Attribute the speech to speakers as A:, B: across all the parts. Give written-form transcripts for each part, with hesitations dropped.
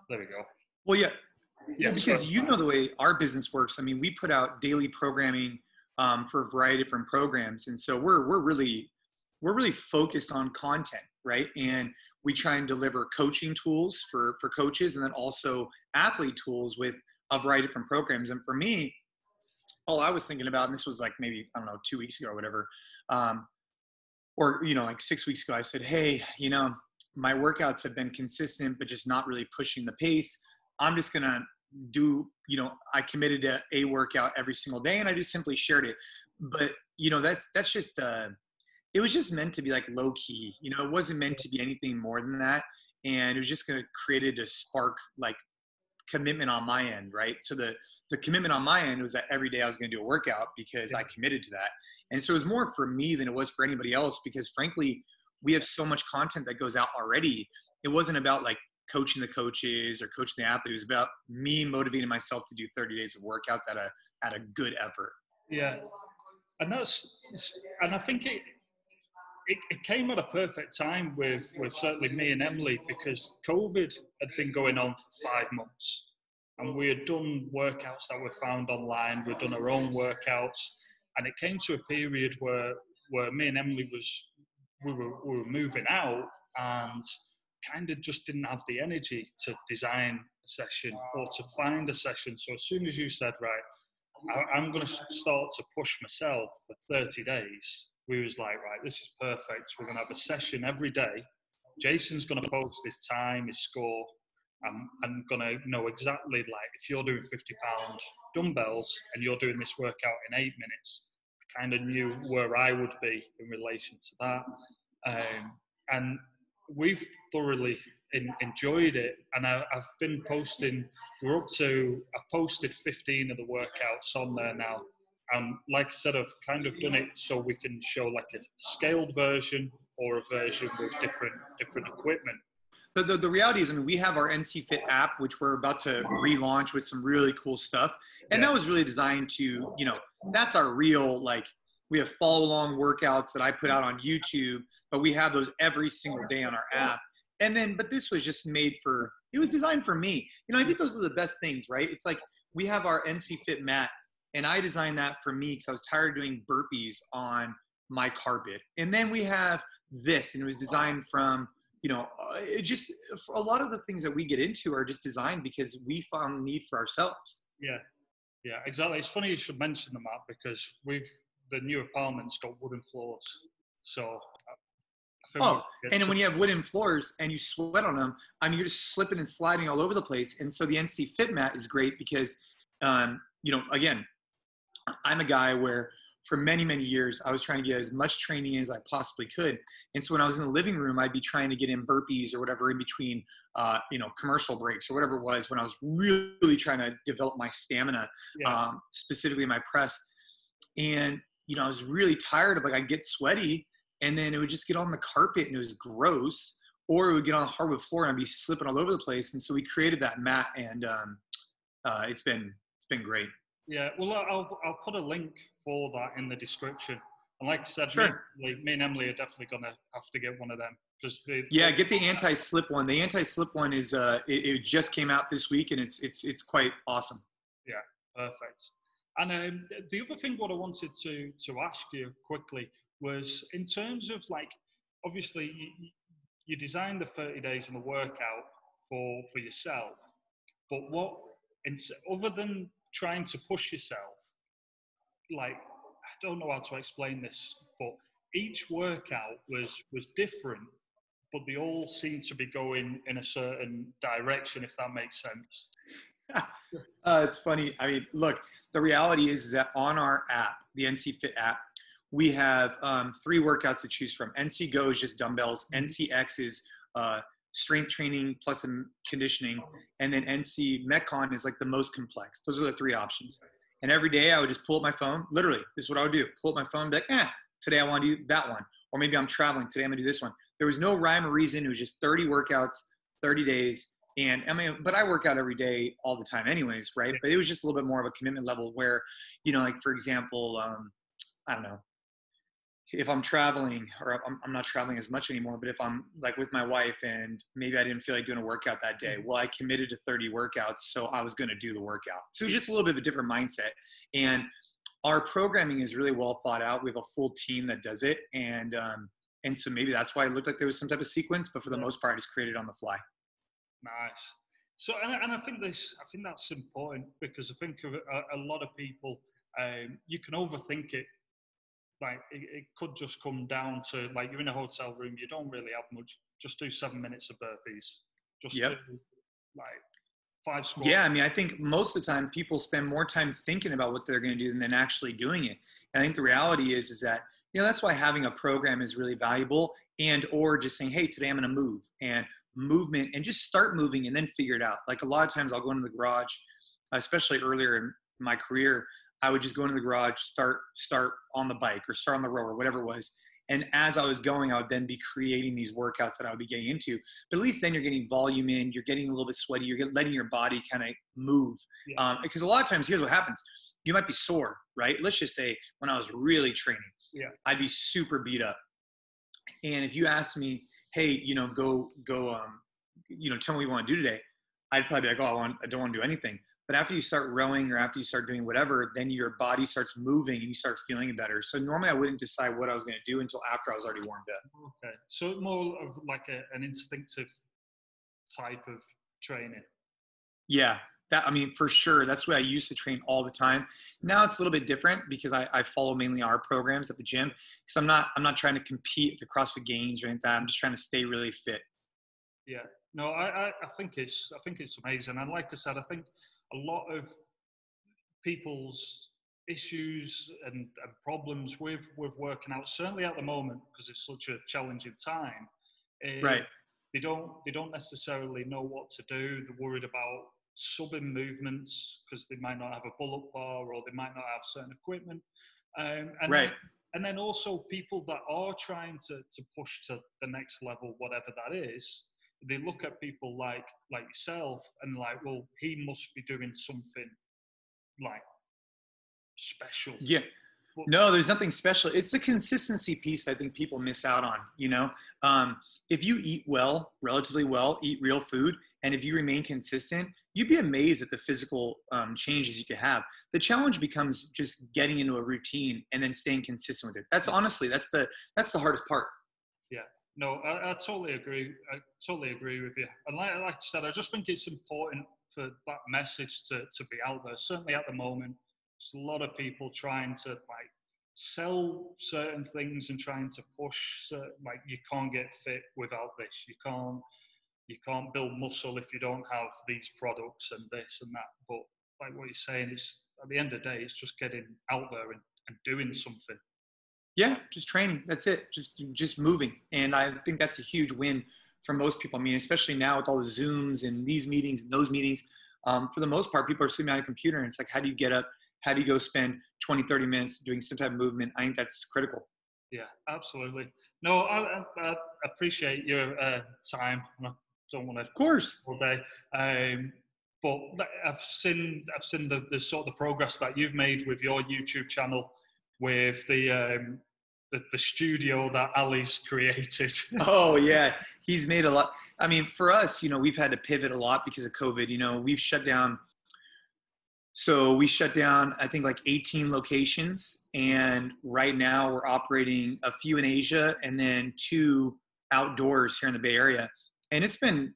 A: There we go.
B: Well, yeah.
A: Yeah,
B: Well, because you know the way our business works. I mean, we put out daily programming for a variety of different programs, and so we're really focused on content, right? And we try and deliver coaching tools for coaches, and then also athlete tools with a variety of different programs. And for me, all I was thinking about, and this was like maybe, I don't know, 2 weeks ago or whatever, or, you know, like 6 weeks ago, I said, hey, you know, my workouts have been consistent, but just not really pushing the pace. I'm just going to do, you know, I committed to a workout every single day, and I just simply shared it. But, you know, that's just, it was just meant to be like low key, you know, it wasn't meant to be anything more than that. And it was just going to create a spark, like commitment on my end, right? So the commitment on my end was that every day I was going to do a workout because I committed to that. And so it was more for me than it was for anybody else, because frankly, we have so much content that goes out already. It wasn't about like coaching the coaches or coaching the athlete. It was about me motivating myself to do 30 days of workouts at a good effort.
A: Yeah. And I think it came at a perfect time with certainly me and Emily, because COVID had been going on for 5 months, and we had done workouts that were found online. We'd done our own workouts, and it came to a period where me and Emily we were moving out and kind of just didn't have the energy to design a session or to find a session. So as soon as you said, right, I'm going to start to push myself for 30 days, we was like, right, this is perfect. We're going to have a session every day. Jason's going to post his time, his score. I'm going to know exactly, like, if you're doing 50-pound dumbbells and you're doing this workout in 8 minutes, I kind of knew where I would be in relation to that. And we've thoroughly enjoyed it. And I've been posting, I've posted 15 of the workouts on there now. Like I said, I've kind of done it so we can show like a scaled version or a version with different equipment.
B: The reality is, I mean, we have our NCFIT app, which we're about to relaunch with some really cool stuff. And that was really designed to, you know, that's our real, like, we have follow along workouts that I put out on YouTube, but we have those every single day on our app. And then, but this was just made for, it was designed for me. You know, I think those are the best things, right? It's like, we have our NCFIT mat, and I designed that for me because I was tired of doing burpees on my carpet. And then we have this, and it was designed from, you know, it just, a lot of the things that we get into are just designed because we found need for ourselves.
A: Yeah, exactly. It's funny you should mention the mat, because the new apartment's got wooden floors. So
B: and then when you have wooden floors and you sweat on them, I mean, you're just slipping and sliding all over the place. And so the NCFIT mat is great because, you know, again, I'm a guy where for many, many years, I was trying to get as much training as I possibly could. And so when I was in the living room, I'd be trying to get in burpees or whatever in between, you know, commercial breaks or whatever it was, when I was really trying to develop my stamina, specifically my press. And, you know, I was really tired of, like, I'd get sweaty and then it would just get on the carpet and it was gross, or it would get on the hardwood floor and I'd be slipping all over the place. And so we created that mat, and it's been great.
A: Yeah, well, I'll put a link for that in the description. And like I said,
B: sure.
A: me and Emily are definitely going to have to get one of them.
B: Get the anti-slip one. The anti-slip one is, it just came out this week, and it's quite awesome.
A: Yeah, perfect. And the other thing what I wanted to ask you quickly was, in terms of, like, obviously you designed the 30 days in the workout for yourself, but other than trying to push yourself, like, I don't know how to explain this, but each workout was different, but they all seem to be going in a certain direction, if that makes sense.
B: It's funny. I mean, look, the reality is that on our app, the NCFIT app, we have 3 workouts to choose from. NC Go is just dumbbells. NCX is strength training plus some conditioning. And then NC Metcon is like the most complex. Those are the 3 options. And every day I would just pull up my phone. Literally, this is what I would do. Pull up my phone and be like, today I want to do that one. Or maybe I'm traveling. Today I'm going to do this one. There was no rhyme or reason. It was just 30 workouts, 30 days. And I mean, but I work out every day all the time anyways, right? But it was just a little bit more of a commitment level where, you know, like, for example, I don't know, if I'm traveling, or I'm not traveling as much anymore, but if I'm like with my wife and maybe I didn't feel like doing a workout that day, well, I committed to 30 workouts, so I was going to do the workout. So it's just a little bit of a different mindset. And our programming is really well thought out. We have a full team that does it. And so maybe that's why it looked like there was some type of sequence, but for the most part, it's created on the fly.
A: Nice. So, and I think that's important, because I think of a lot of people, you can overthink it. Like it could just come down to, like, you're in a hotel room, you don't really have much, just do 7 minutes of burpees. Just do like 5 squats.
B: Yeah, I mean, I think most of the time people spend more time thinking about what they're going to do than actually doing it. And I think the reality is that, that's why having a program is really valuable, and or just saying, hey, today I'm going to move, and movement, and just start moving and then figure it out. Like a lot of times I'll go into the garage, especially earlier in my career, I would just go into the garage, start on the bike or start on the row or whatever it was. And as I was going, I would then be creating these workouts that I would be getting into. But at least then you're getting volume in, you're getting a little bit sweaty, you're letting your body kind of move. Because a lot of times, here's what happens. You might be sore, right? Let's just say when I was really training, I'd be super beat up. And if you asked me, hey, go, tell me what you want to do today, I'd probably be like, oh, I don't want to do anything. But after you start rowing or after you start doing whatever, then your body starts moving and you start feeling better. So normally I wouldn't decide what I was going to do until after I was already warmed up.
A: Okay. So more of like an instinctive type of training.
B: Yeah. For sure. That's what I used to train all the time. Now it's a little bit different because I follow mainly our programs at the gym, because I'm not trying to compete at the CrossFit Games or anything like that. I'm just trying to stay really fit.
A: Yeah. No, I think it's amazing. And like I said, I think a lot of people's issues and problems with working out, certainly at the moment, because it's such a challenging time,
B: right?
A: They don't necessarily know what to do. They're worried about subbing movements because they might not have a pull-up bar, or they might not have certain equipment. And then also people that are trying to push to the next level, whatever that is, they look at people like yourself and like, well, he must be doing something like special.
B: Yeah. No, there's nothing special. It's the consistency piece I think people miss out on, if you eat well, relatively well, eat real food, and if you remain consistent, you'd be amazed at the physical changes you could have. The challenge becomes just getting into a routine and then staying consistent with it. That's honestly, that's the hardest part.
A: Yeah. No, I totally agree. I totally agree with you. And like I said, I just think it's important for that message to be out there. Certainly at the moment, there's a lot of people trying to like sell certain things and trying to push, like, you can't get fit without this. You can't build muscle if you don't have these products and this and that. But like what you're saying, it's at the end of the day, it's just getting out there and doing something.
B: Yeah, just training. That's it. Just moving. And I think that's a huge win for most people. I mean, especially now with all the Zooms and these meetings and those meetings, for the most part, people are sitting behind a computer, and it's like, how do you get up? How do you go spend 20, 30 minutes doing some type of movement? I think that's critical.
A: Yeah, absolutely. No, I appreciate your time. I don't want to,
B: of course,
A: all day. But I've seen the sort of progress that you've made with your YouTube channel, with the studio that Ali's created.
B: Oh yeah, he's made a lot. I mean, for us, we've had to pivot a lot because of COVID. We've shut down. So we shut down, I think, like 18 locations, and right now we're operating a few in Asia and then 2 outdoors here in the Bay Area. And it's been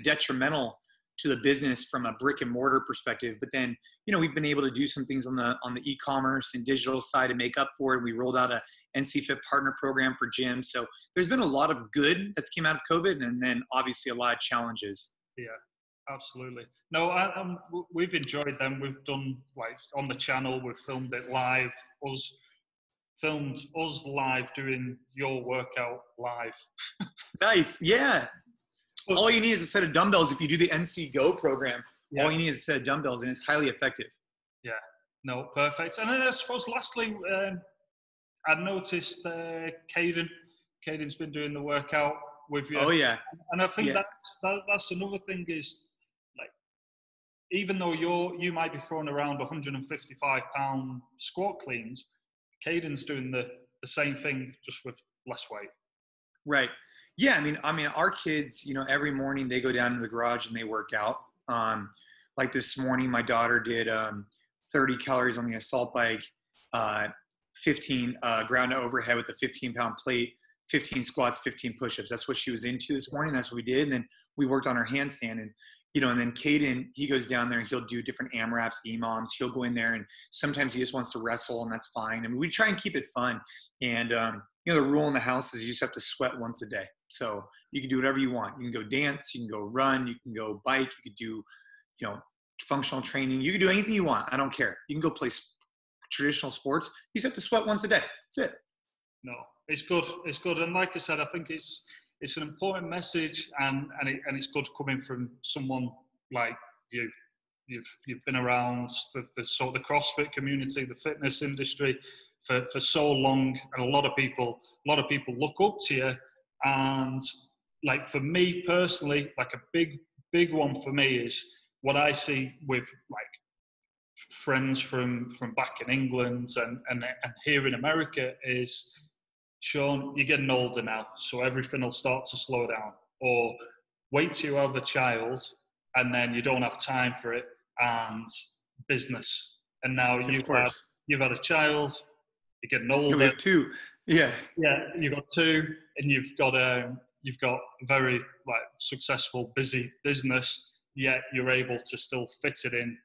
B: detrimental to the business from a brick and mortar perspective. But then, we've been able to do some things on the e-commerce and digital side to make up for it. We rolled out a NCFIT partner program for gyms. So there's been a lot of good that's came out of COVID, and then obviously a lot of challenges.
A: Yeah, absolutely. No, we've enjoyed them. We've done, like, on the channel, we've filmed it live. Filmed us live doing your workout live.
B: Nice. Yeah. All you need is a set of dumbbells. If you do the NC Go program, all you need is a set of dumbbells, and it's highly effective.
A: Yeah. No, perfect. And then I suppose lastly, I noticed Caden's been doing the workout with you.
B: Oh yeah.
A: And I think that's another thing is, like, even though you might be throwing around 155-pound squat cleans, Caden's doing the the same thing, just with less weight.
B: Right. Yeah. I mean, our kids, you know, every morning they go down to the garage and they work out. Like this morning, my daughter did 30 calories on the assault bike, 15 ground to overhead with a 15-pound plate, 15 squats, 15 push-ups. That's what she was into this morning. That's what we did. And then we worked on her handstand. And, you know, and then Caden, he goes down there and he'll do different AMRAPs, EMOMs. He'll go in there and sometimes he just wants to wrestle, and that's fine. I mean, we try and keep it fun. And, you know, the rule in the house is you just have to sweat once a day. So you can do whatever you want. You can go dance, you can go run, you can go bike, you could do, you know, functional training. You can do anything you want. I don't care. You can go play traditional sports. You just have to sweat once a day. That's it.
A: No, it's good. It's good. And like I said, I think it's an important message, and it's good coming from someone like you. You've been around the sort of the CrossFit community, the fitness industry for so long, and a lot of people look up to you. And like for me personally, like a big one for me is what I see with like friends from back in England and here in America is, Sean, you're getting older now, so everything will start to slow down. Or wait till you have a child, and then you don't have time for it, and business. And now you've had a child, you're getting older.
B: We have two. Yeah.
A: Yeah, you've got two, and you've got a very like successful, busy business. Yet you're able to still fit it in.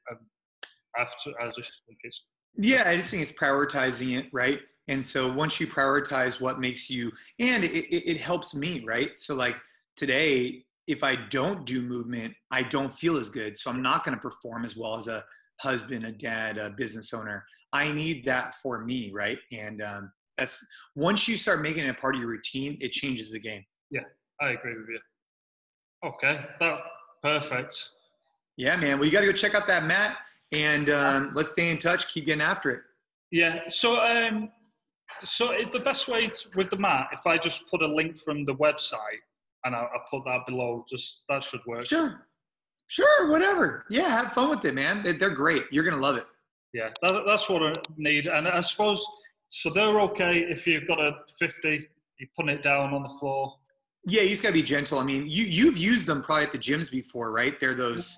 A: I just think it's.
B: Yeah, I just think it's prioritizing it, right? And so once you prioritize what makes you, and it helps me, right? So like today, if I don't do movement, I don't feel as good. So I'm not going to perform as well as a husband, a dad, a business owner. I need that for me, right? And that's, once you start making it a part of your routine, it changes the game.
A: Yeah, I agree with you. Okay, perfect.
B: Yeah, man. Well, you got to go check out that mat, and let's stay in touch. Keep getting after it.
A: Yeah. So is the best way with the mat, if I just put a link from the website and I'll put that below, that should work.
B: Sure, whatever. Yeah, have fun with it, man. They're great. You're going to love it.
A: Yeah, that's what I need. And I suppose, so they're okay if you've got a 50, you put it down on the floor.
B: Yeah, you just got to be gentle. I mean, you've used them probably at the gyms before, right? They're those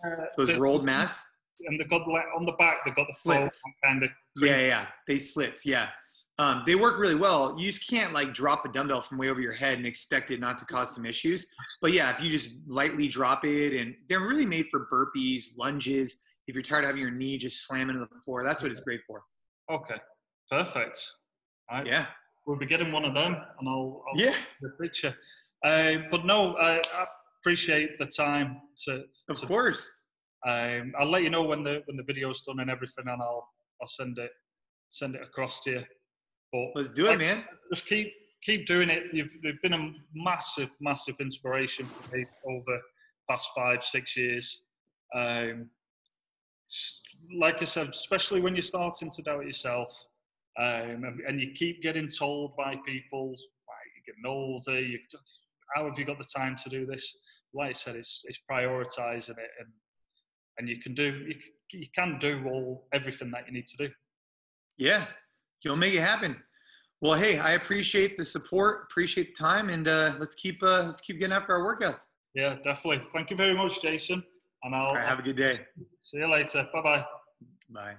B: rolled mats.
A: And they've got, on the back, they've got the
B: slits.
A: Kind of.
B: Yeah. They slits, yeah. They work really well. You just can't like drop a dumbbell from way over your head and expect it not to cause some issues. But yeah, if you just lightly drop it, and they're really made for burpees, lunges. If you're tired of having your knee just slam into the floor, that's what it's great for.
A: Okay, perfect. All right.
B: Yeah.
A: We'll be getting one of them, and I'll
B: yeah.
A: the picture. But no, I appreciate the time
B: Of course.
A: I'll let you know when the video's done and everything, and I'll send it across to you. But
B: let's do it, man.
A: Just keep doing it. You've been a massive inspiration for me over the past 5-6 years. Like I said, especially when you're starting to doubt yourself, and you keep getting told by people, like, you're getting older, how have you got the time to do this? Like I said, it's prioritizing it, and you can do everything that you need to do. Yeah,
B: you'll make it happen. Well, hey, I appreciate the support, appreciate the time, and let's keep getting after our workouts.
A: Yeah, definitely. Thank you very much, Jason. And
B: All right, have a good day.
A: See you later. Bye-bye.
B: Bye.